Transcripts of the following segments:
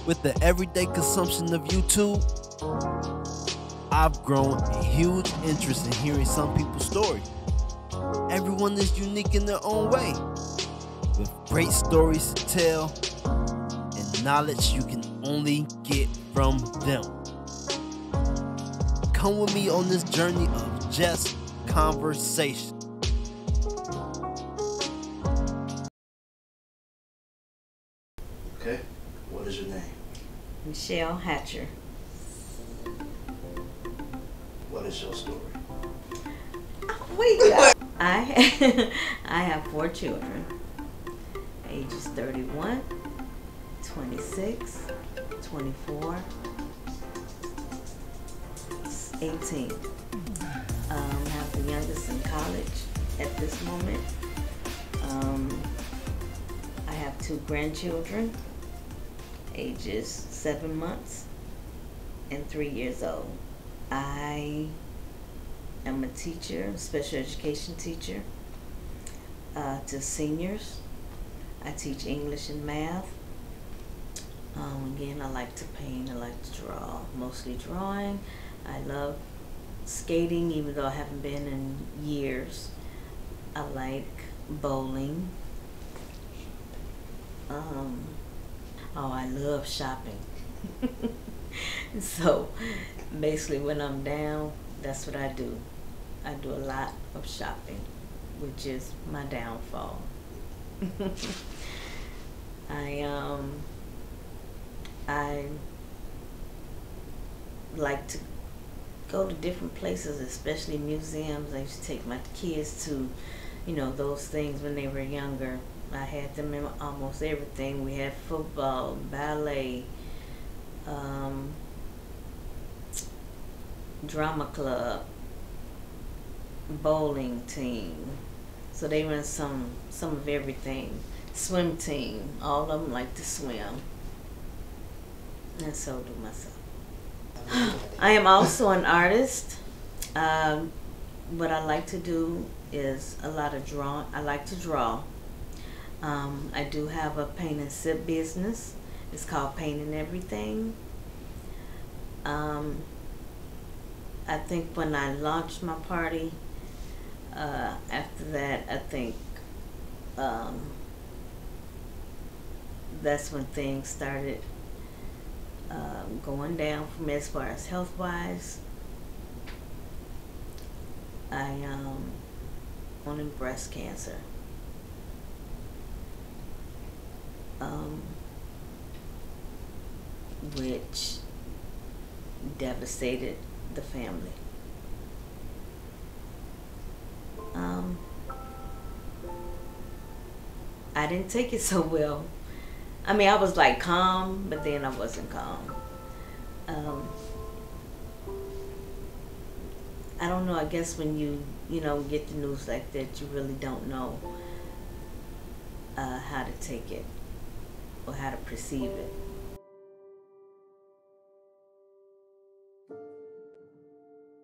With the everyday consumption of YouTube, I've grown a huge interest in hearing some people's stories. Everyone is unique in their own way, with great stories to tell and knowledge you can only get from them. Come with me on this journey of just conversation. Okay, what is your name? Michelle Hatcher. What is your story? I have 4 children, ages 31, 26, 24, 18. I have the youngest in college at this moment. I have 2 grandchildren, ages 7 months and 3 years old. I am a teacher, special education teacher, to seniors. I teach English and math. Again, I like to paint, I like to draw, mostly drawing. I love skating, even though I haven't been in years. I like bowling. I love shopping. So basically when I'm down, that's what I do. I do a lot of shopping, which is my downfall. I like to go to different places, especially museums. I used to take my kids to, those things when they were younger. I had them in almost everything. We had football, ballet, drama club, bowling team. So they run some of everything. Swim team. All of them like to swim. And so do myself. I am also an artist. What I like to do is a lot of drawing. I like to draw. I do have a paint and sip business. It's called Painting Everything. I think when I launched my party, after that, I think that's when things started going down for me as far as health-wise. I wanted breast cancer. Which devastated the family. I didn't take it so well. I mean, I was like calm, but then I wasn't calm. I don't know, I guess when you get the news like that, you really don't know how to take it or how to perceive it.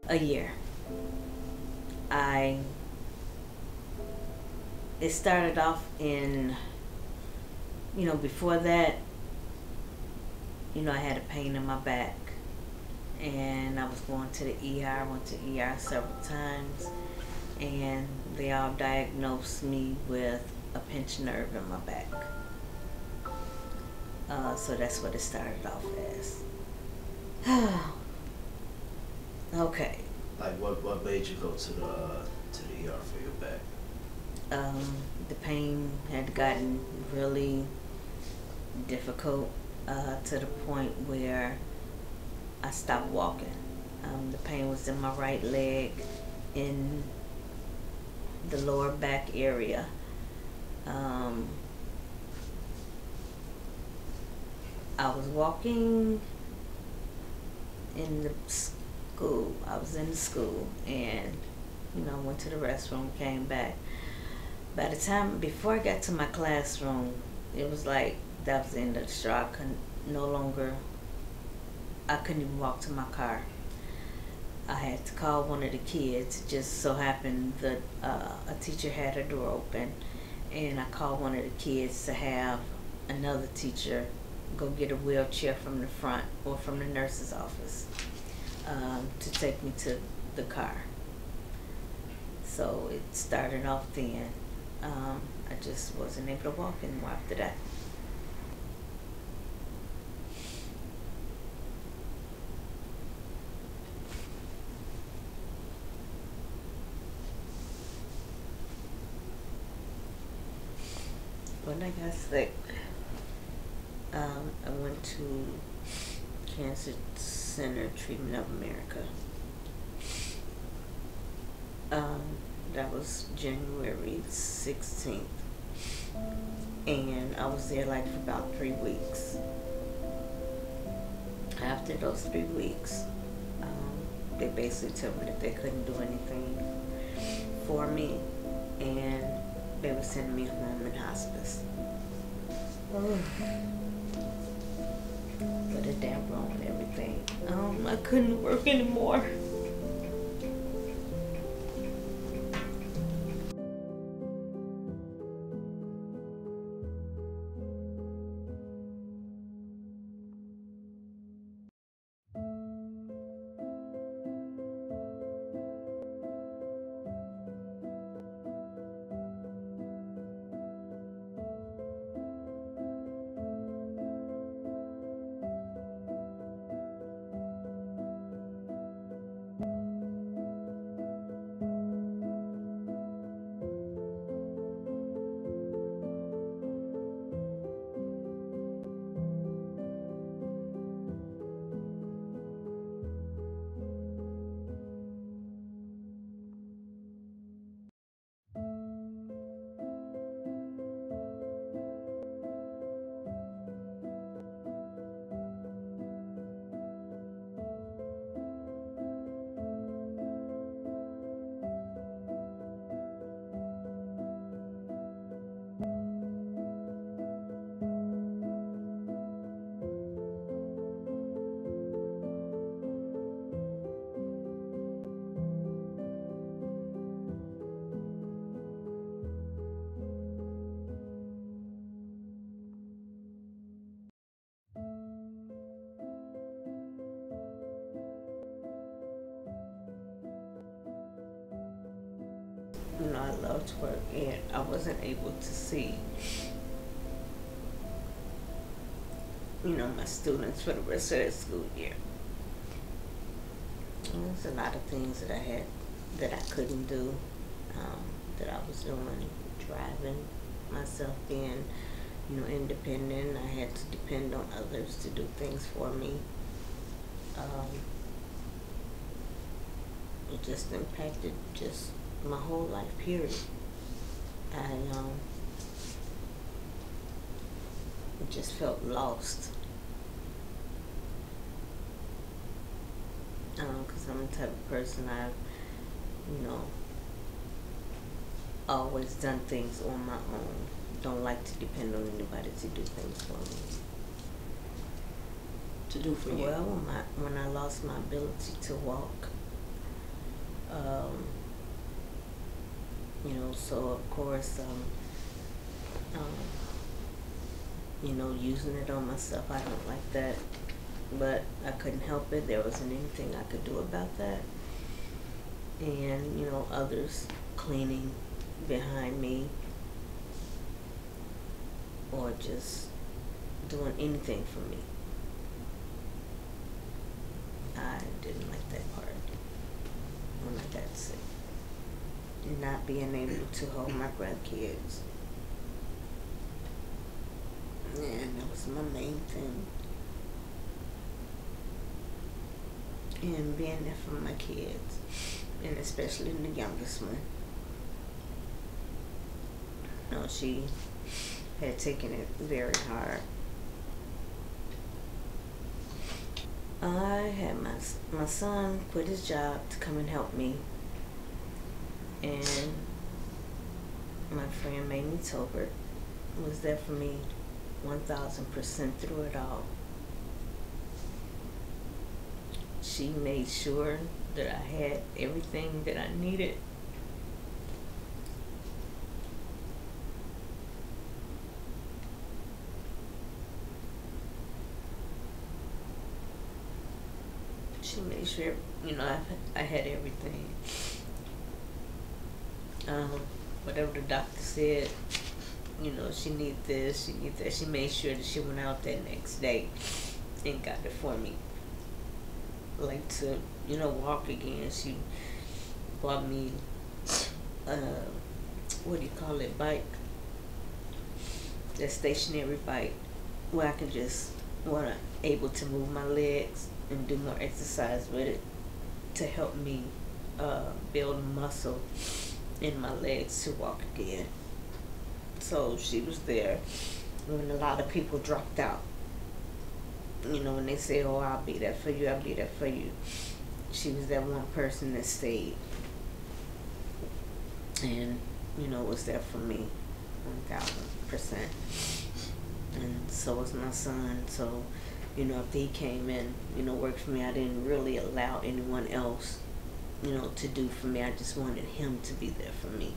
A year. It started off in, before that, I had a pain in my back. And I was going to the ER, went to ER several times. And they all diagnosed me with a pinched nerve in my back. So that's what it started off as. Okay. Like what made you go to the ER for your back? The pain had gotten really difficult to the point where I stopped walking. The pain was in my right leg, in the lower back area. I was walking in the school. I was in the school and, went to the restroom, came back. By the time, before I got to my classroom, it was like that was the end of the straw. I couldn't even walk to my car. I had to call one of the kids. It just so happened that a teacher had her door open, and I called one of the kids to have another teacher go get a wheelchair from the front or from the nurse's office to take me to the car. So it started off then. I just wasn't able to walk anymore after that. When I got sick, I went to Cancer Center Treatment of America. That was January 16th. And I was there like for about 3 weeks. After those 3 weeks, they basically told me that they couldn't do anything for me, and they were sending me home in hospice. But it damn wrong and everything. I couldn't work anymore. You know, I loved work, and I wasn't able to see, you know, my students for the rest of their school year. And there's a lot of things that I had that I couldn't do, that I was doing, driving myself, being, you know, independent. I had to depend on others to do things for me. It just impacted just my whole life, period. I just felt lost. Because I'm the type of person, I've, you know, always done things on my own. Don't like to depend on anybody to do things for me. To do for you? Well, when I lost my ability to walk, you know, so of course, you know, using it on myself, I don't like that, but I couldn't help it. There wasn't anything I could do about that. And, you know, others cleaning behind me or just doing anything for me. I didn't like that part when I got sick. Not being able to hold my grandkids. Yeah, that was my main thing. And being there for my kids, and especially the youngest one. You know, she had taken it very hard. I had my son quit his job to come and help me. And my friend Mamie Tolbert was there for me 1000% through it all. She made sure that I had everything that I needed. she made sure, you know, I had everything. Whatever the doctor said, you know, she need this, she need that. She made sure that she went out that next day and got it for me. Like to, you know, walk again. She bought me, what do you call it, bike? That stationary bike where I can just, able to move my legs and do more exercise with it to help me build muscle in my legs to walk again. So she was there when a lot of people dropped out. You know, when they say, oh, I'll be there for you, I'll be there for you. She was that one person that stayed. And, you know, was there for me 1,000%. And so was my son. So, you know, if he came in, you know, worked for me, I didn't really allow anyone else, you know, to do for me. I just wanted him to be there for me.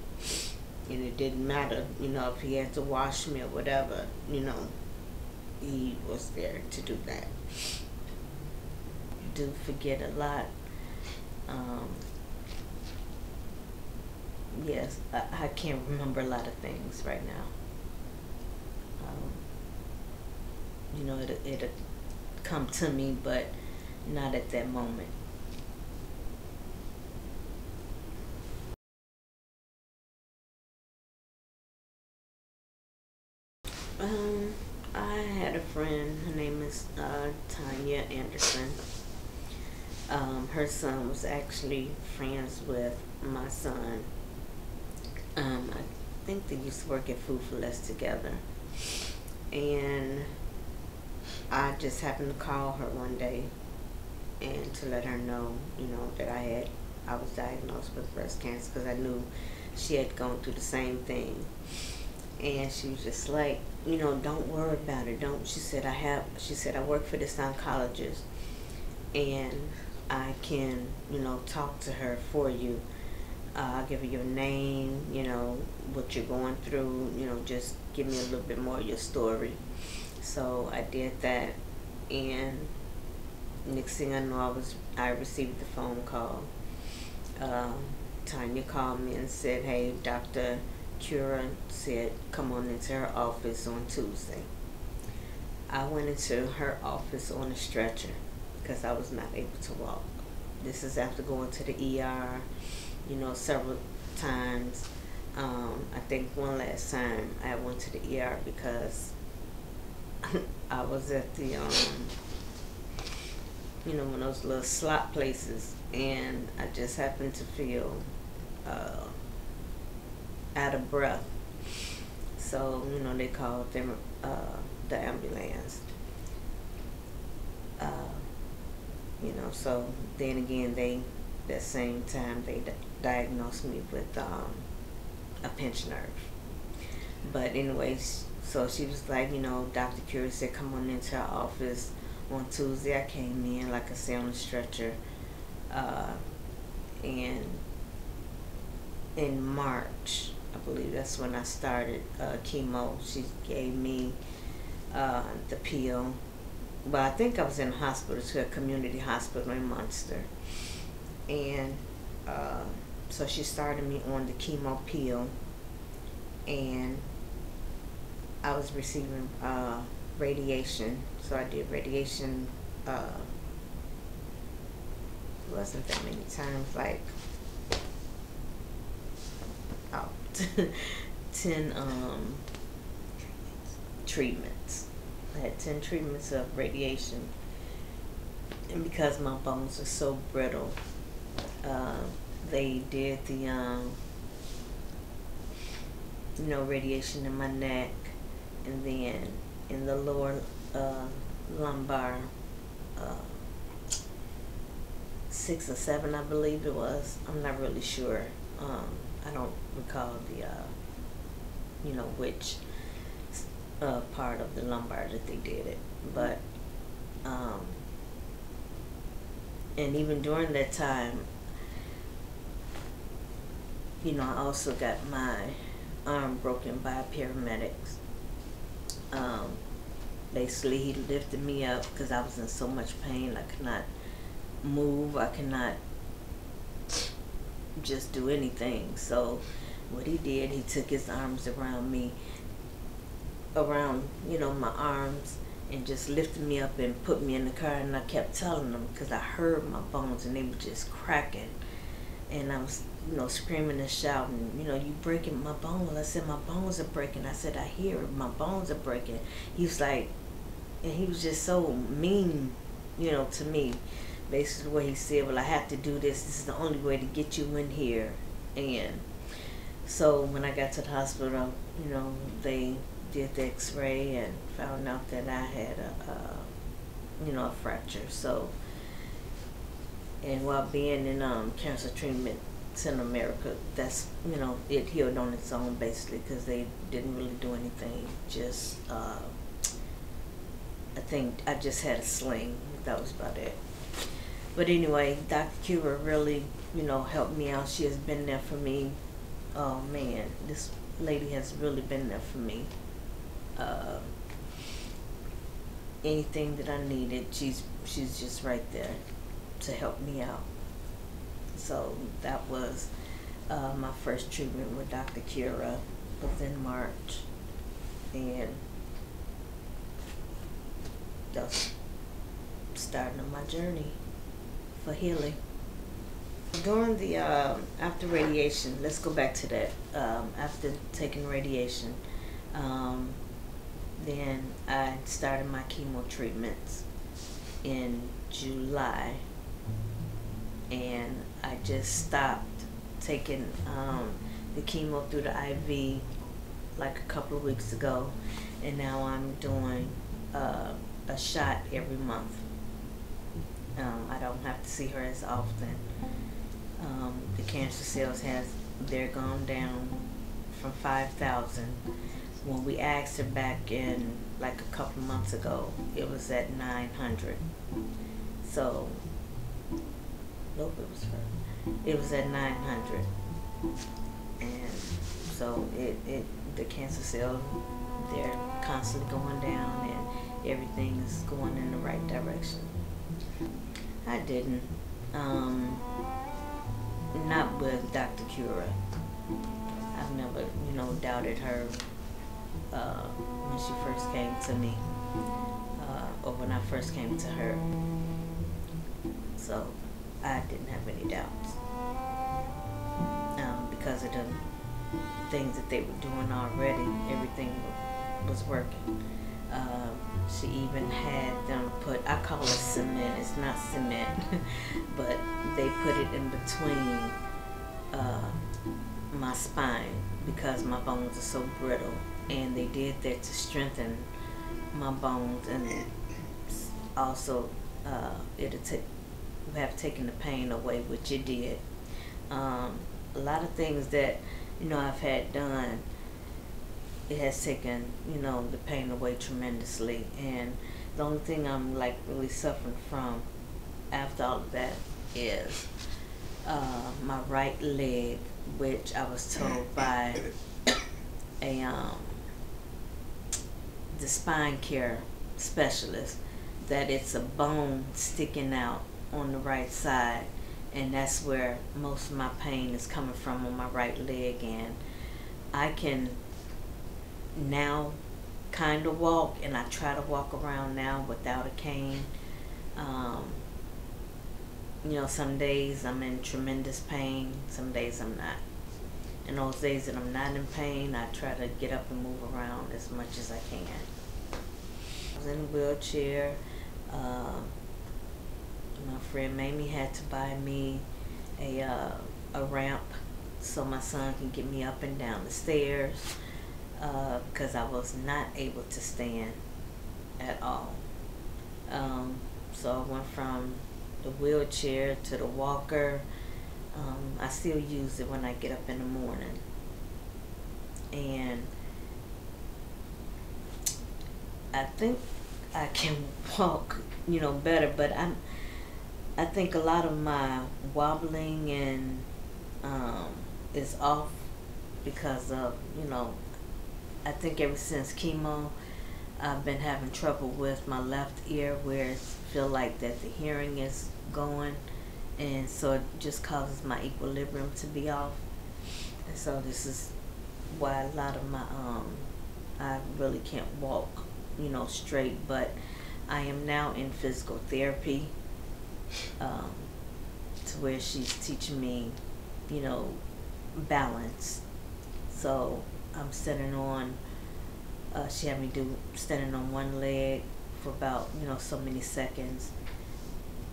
And it didn't matter, you know, if he had to wash me or whatever, you know, he was there to do that. Do forget a lot. Yes, I can't remember a lot of things right now. You know, it'll come to me, but not at that moment. I had a friend, her name is Tanya Anderson. Her son was actually friends with my son. I think they used to work at Food for Less together. And I just happened to call her one day and to let her know, you know, that I was diagnosed with breast cancer, because I knew she had gone through the same thing. And she was just like, you know, don't worry about it. She said, I work for this oncologist and I can, you know, talk to her for you. I'll give her your name, you know, what you're going through, you know, just give me a little bit more of your story. So I did that, and next thing I know, I received the phone call. Tanya called me and said, hey, Dr. Cura said, come on into her office on Tuesday. I went into her office on a stretcher because I was not able to walk. This is after going to the ER, you know, several times. I think one last time I went to the ER because I was at the, you know, one of those little slot places, and I just happened to feel out of breath. So, you know, they called them the ambulance. You know, so then again, that same time they diagnosed me with a pinched nerve. But anyways, so she was like, you know, Dr. Curie said, come on into our office on Tuesday. I came in, like I said, on a stretcher. And in March, I believe that's when I started chemo. She gave me the pill. Well, I think I was in a hospital, to a community hospital in Munster. And so she started me on the chemo pill, and I was receiving radiation. So I did radiation, it wasn't that many times, like 10 treatments. I had 10 treatments of radiation, and because my bones are so brittle, they did the you know, radiation in my neck, and then in the lower lumbar, 6 or 7, I believe it was. I'm not really sure. I don't recall the you know, which part of the lumbar that they did it, but and even during that time, you know, I also got my arm broken by paramedics. Basically, he lifted me up because I was in so much pain I could not move. I cannot just do anything. So what he did, he took his arms around me, around, you know, my arms, and just lifted me up and put me in the car. And I kept telling him, because I heard my bones and they were just cracking, and I was, you know, screaming and shouting, you know, you breaking my bones. I said, my bones are breaking. I said, I hear it, my bones are breaking. He was like, and he was just so mean, you know, to me. Basically what he said, well, I have to do this. This is the only way to get you in here. And so when I got to the hospital, you know, they did the x-ray and found out that I had a you know, a fracture. So, and while being in cancer treatment in America, that's, you know, it healed on its own basically, because they didn't really do anything. Just I think I just had a sling. That was about it. But anyway, Dr. Kira really, you know, helped me out. She has been there for me. Oh man, this lady has really been there for me. Anything that I needed, she's just right there to help me out. So that was my first treatment with Dr. Kira. Was in March, and that's starting on my journey for healing. During the after radiation, let's go back to that. After taking radiation, then I started my chemo treatments in July, and I just stopped taking the chemo through the IV like a couple of weeks ago, and now I'm doing a shot every month. I don't have to see her as often. The cancer cells they're gone down from 5,000. When we asked her back in like a couple months ago, it was at 900. So, nope, it was her. It was at 900, and so the cancer cells, they're constantly going down, and everything is going in the right direction. I didn't. Not with Dr. Kira. I've never, you know, doubted her when she first came to me, or when I first came to her. So I didn't have any doubts because of the things that they were doing already. Everything was working. She even had them put, I call it cement, it's not cement, but they put it in between my spine because my bones are so brittle, and they did that to strengthen my bones, and also it'll have taken the pain away, which it did. A lot of things that, you know, I've had done, it has taken, you know, the pain away tremendously. And the only thing I'm like really suffering from after all of that is my right leg, which I was told by the spine care specialist that it's a bone sticking out on the right side, and that's where most of my pain is coming from, on my right leg. And I can now kind of walk, and I try to walk around now without a cane. You know, some days I'm in tremendous pain, some days I'm not. And those days that I'm not in pain, I try to get up and move around as much as I can. I was in a wheelchair. My friend Mamie had to buy me a ramp so my son can get me up and down the stairs, because I was not able to stand at all. So I went from the wheelchair to the walker. I still use it when I get up in the morning, and I think I can walk, you know, better, but I think a lot of my wobbling and is off because of, you know, I think ever since chemo, I've been having trouble with my left ear where I feel like that the hearing is going, and so it just causes my equilibrium to be off. And so this is why a lot of my I really can't walk, you know, straight. But I am now in physical therapy, to where she's teaching me, you know, balance. So I'm standing on, she had me do standing on one leg for about, you know, so many seconds,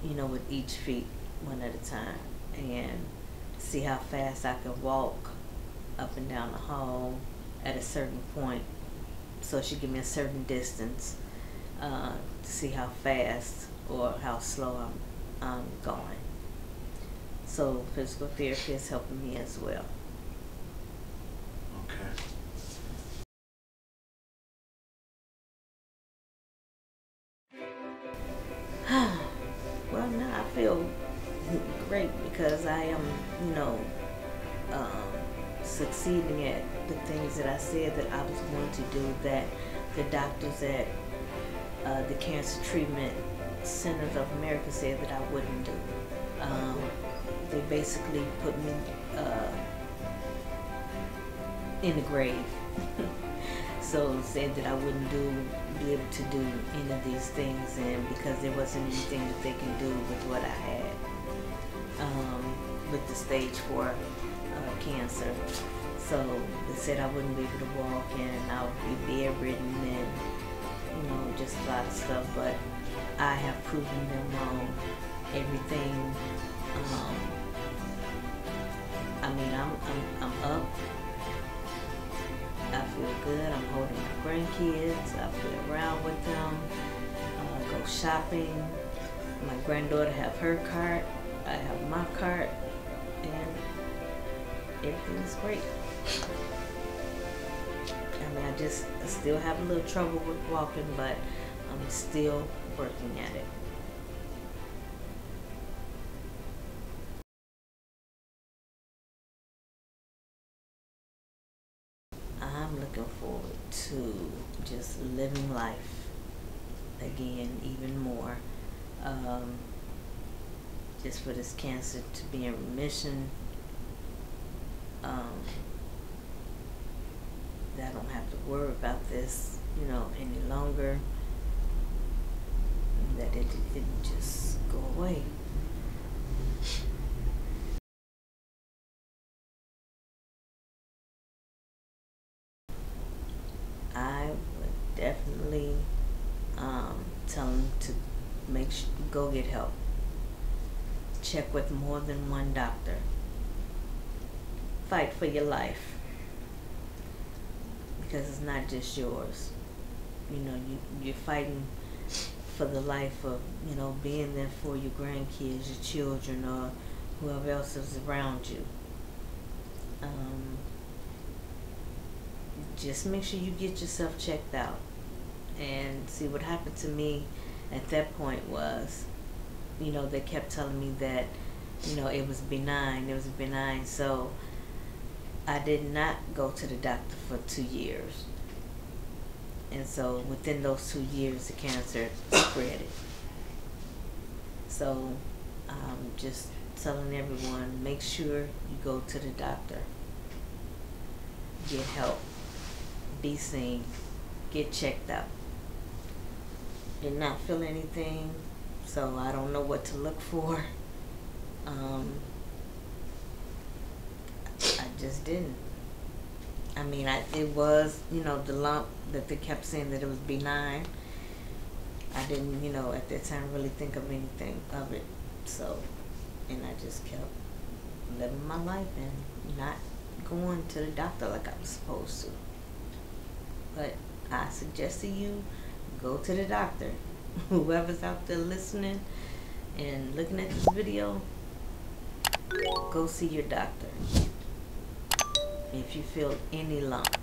you know, with each feet one at a time, and see how fast I can walk up and down the hall at a certain point. So she give me a certain distance to see how fast or how slow I'm going. So physical therapy is helping me as well. Okay. Well, now I feel great because I am, you know, succeeding at the things that I said that I was going to do, that the doctors at the Cancer Treatment Centers of America said that I wouldn't do. They basically put me in the grave. So said that I wouldn't be able to do any of these things, and because there wasn't anything that they can do with what I had, with the stage 4 cancer. So they said I wouldn't be able to walk, and I would be bedridden, and you know, just a lot of stuff. But I have proven them wrong. Everything. I mean, I'm up. I feel good. I'm holding my grandkids. I play around with them. Go shopping. My granddaughter have her cart. I have my cart, and everything is great. I mean, I still have a little trouble with walking, but I'm still working at it. I'm looking forward to just living life again, even more. Just for this cancer to be in remission. That I don't have to worry about this, you know, any longer. And that it didn't just go away. I would definitely tell them to go get help. Check with more than one doctor. Fight for your life, because it's not just yours. You know, you're fighting for the life of, you know, being there for your grandkids, your children, or whoever else is around you. Just make sure you get yourself checked out. And see, what happened to me at that point was, you know, they kept telling me that, you know, it was benign. So I did not go to the doctor for 2 years. And so within those 2 years, the cancer spread. So I'm just telling everyone, make sure you go to the doctor. Get help. Be seen. Get checked out. Did not feel anything, so I don't know what to look for. I just didn't. I mean, it was, you know, the lump that they kept saying that it was benign. I didn't, you know, at that time really think of anything of it. So, and I just kept living my life and not going to the doctor like I was supposed to. But I suggest to you, go to the doctor. Whoever's out there listening and looking at this video, go see your doctor if you feel any lump.